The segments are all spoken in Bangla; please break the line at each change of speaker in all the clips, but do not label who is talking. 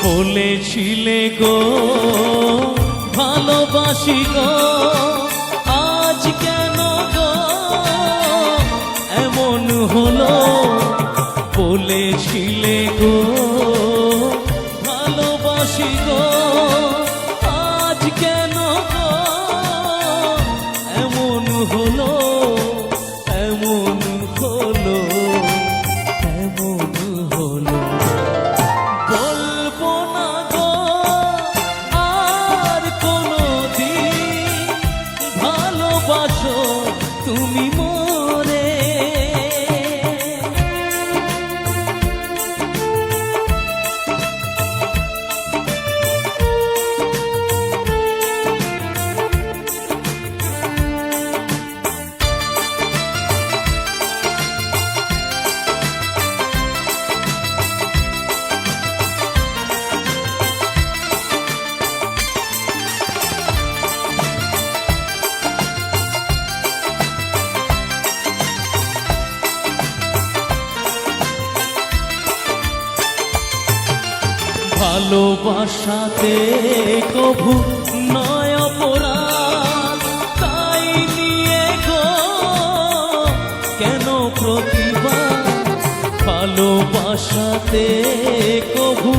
বলেছিলে গো ভালোবাসি গো, আজ কেন গো এমন হলো। বলেছিলে গো ভালোবাসি গো, আজ কেন গো এমন হলো, এমন হলো, এমন হলো। বলবো না গো আর কোনোদিন ভালোবাসো তুমি মোরে। ভালোবাসাতে কভু নয় অপরাধ, তাই নিয়ে গো কেন প্রতিবাদ। ভালোবাসাতে কভু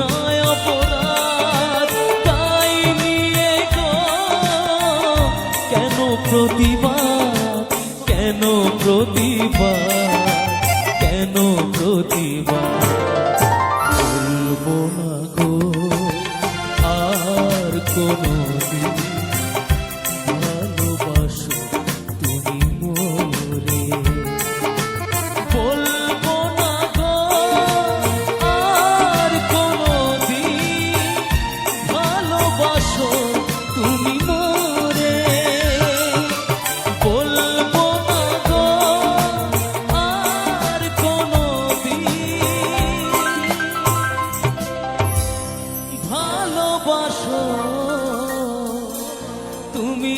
নয় অপরাধ, তাই নিয়ে গো কেন প্রতিবাদ, কেন প্রতিবাদ, কেন প্রতিবাদ। বলবো না গো আর কোনোদিন ভালোবাসো তুমি মোরে। বলবো না গো আর কোনোদিন ভালোবাসো তুমি মোরে। বলবো না গো আর কোনোদিন ভালোবাসো তুমি